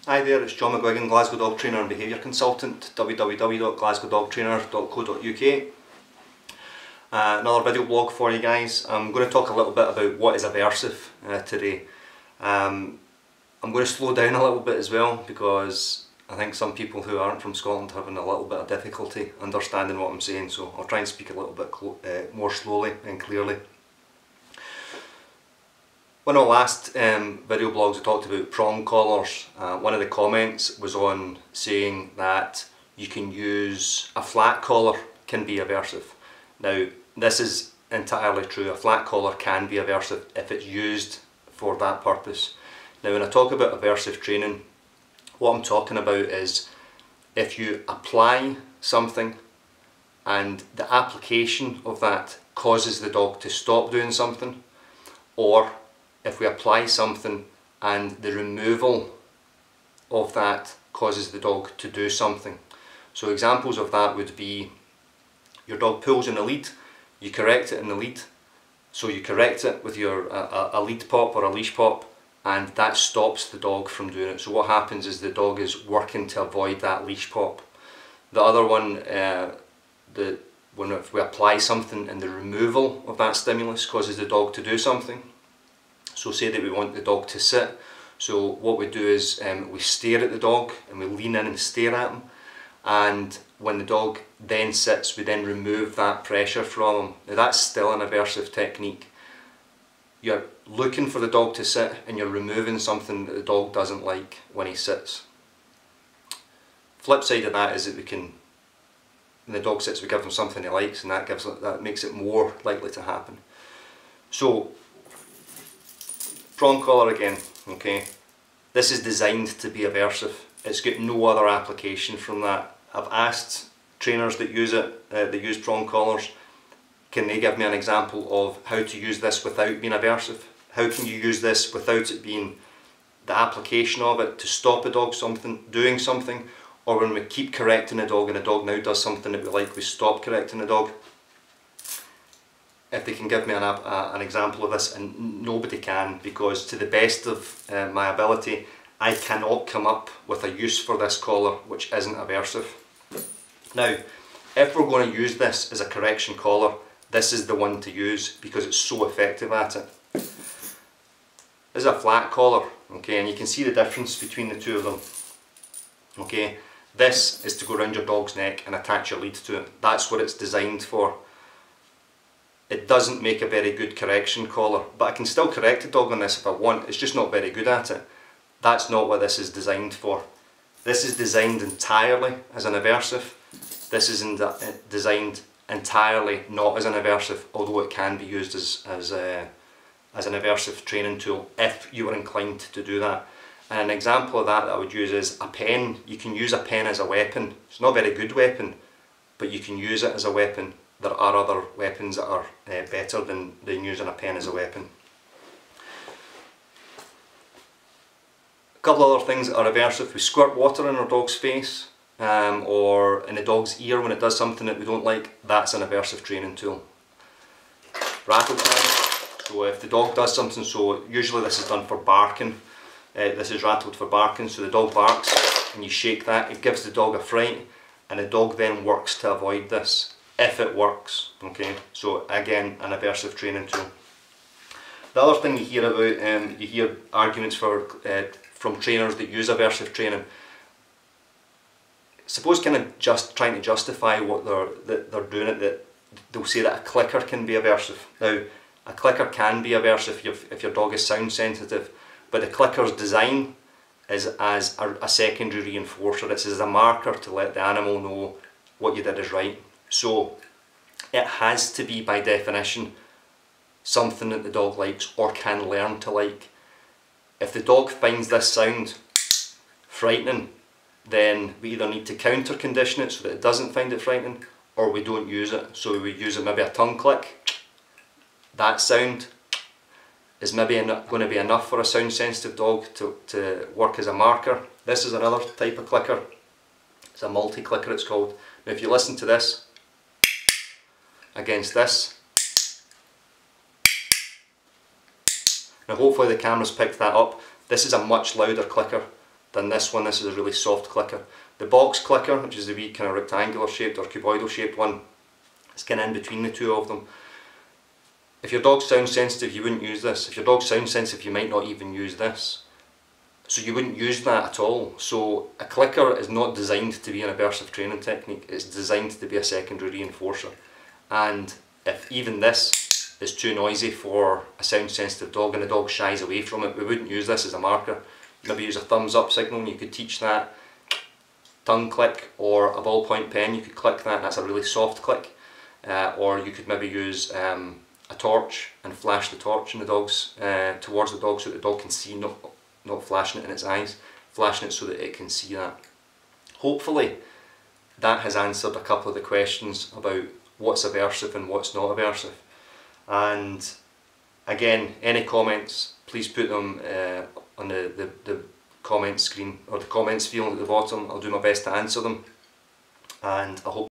Hi there, it's John McGuigan, Glasgow Dog Trainer and Behaviour Consultant, www.glasgowdogtrainer.co.uk. Another video blog for you guys. I'm going to talk a little bit about what is aversive today. I'm going to slow down a little bit as well because I think some people who aren't from Scotland are having a little bit of difficulty understanding what I'm saying, so I'll try and speak a little bit more slowly and clearly. One of the last video blogs I talked about prong collars. One of the comments was on saying that you can use a flat collar can be aversive. Now this is entirely true. A flat collar can be aversive if it's used for that purpose. Now when I talk about aversive training, what I'm talking about is if you apply something and the application of that causes the dog to stop doing something, or if we apply something and the removal of that causes the dog to do something. So examples of that would be your dog pulls in a lead, you correct it in the lead, so you correct it with your a lead pop or a leash pop, and that stops the dog from doing it. So what happens is the dog is working to avoid that leash pop. The other one, if we apply something and the removal of that stimulus causes the dog to do something. So say that we want the dog to sit, so what we do is we stare at the dog and we lean in and stare at him, and when the dog then sits we then remove that pressure from him. Now that's still an aversive technique. You're looking for the dog to sit and you're removing something that the dog doesn't like when he sits. Flip side of that is that when the dog sits we give him something he likes, and that makes it more likely to happen. So prong collar again, okay, this is designed to be aversive. It's got no other application from that. I've asked trainers that use it, that use prong collars, can they give me an example of how to use this without being aversive? How can you use this without it being the application of it to stop a dog doing something, or when we keep correcting a dog and the dog now does something that we like, we stop correcting the dog? If they can give me an example of this, and nobody can, because to the best of my ability I cannot come up with a use for this collar which isn't aversive. Now if we're going to use this as a correction collar, this is the one to use because it's so effective at it. This is a flat collar, okay, and you can see the difference between the two of them. Okay, this is to go around your dog's neck and attach your lead to it. That's what it's designed for. It doesn't make a very good correction collar, but I can still correct a dog on this if I want, it's just not very good at it. That's not what this is designed for. This is designed entirely as an aversive. This is designed entirely not as an aversive, although it can be used as an aversive training tool if you were inclined to do that. And an example of that I would use is a pen. You can use a pen as a weapon. It's not a very good weapon, but you can use it as a weapon. There are other weapons that are better than using a pen as a weapon. A couple of other things that are aversive: we squirt water in our dog's face or in the dog's ear when it does something that we don't like. That's an aversive training tool. Rattle time. So if the dog does something, so usually this is done for barking. This is rattled for barking, so the dog barks and you shake that, it gives the dog a fright, and the dog then works to avoid this. If it works, okay, so again an aversive training tool. The other thing you hear about, you hear arguments from trainers that use aversive training. Suppose kind of just trying to justify what they're doing it, that they'll say that a clicker can be aversive. Now a clicker can be aversive if your dog is sound sensitive, but the clicker's design is as a secondary reinforcer. It's as a marker to let the animal know what you did is right. So it has to be by definition something that the dog likes or can learn to like. If the dog finds this sound frightening, then we either need to counter condition it so that it doesn't find it frightening, or we don't use it. So we use maybe a tongue click. That sound is maybe going to be enough for a sound sensitive dog to work as a marker. This is another type of clicker. It's a multi-clicker it's called. Now if you listen to this against this, now hopefully the camera's picked that up. This is a much louder clicker than this one. This is a really soft clicker. The box clicker, which is the wee kind of rectangular shaped or cuboidal shaped one, it's kind of in between the two of them. If your dog's sound sensitive, you wouldn't use this. If your dog's sound sensitive, you might not even use this. So you wouldn't use that at all. So a clicker is not designed to be an aversive training technique, it's designed to be a secondary reinforcer. And if even this is too noisy for a sound sensitive dog and the dog shies away from it, we wouldn't use this as a marker. Maybe use a thumbs up signal, and you could teach that. Tongue click or a ballpoint pen, you could click that, and that's a really soft click. Or you could maybe use a torch and flash the torch in the dog's, towards the dog so that the dog can see, not flashing it in its eyes, flashing it so that it can see that. Hopefully that has answered a couple of the questions about what's aversive and what's not aversive. And again, any comments, please put them on the comment screen or the comments field at the bottom. I'll do my best to answer them, and I hope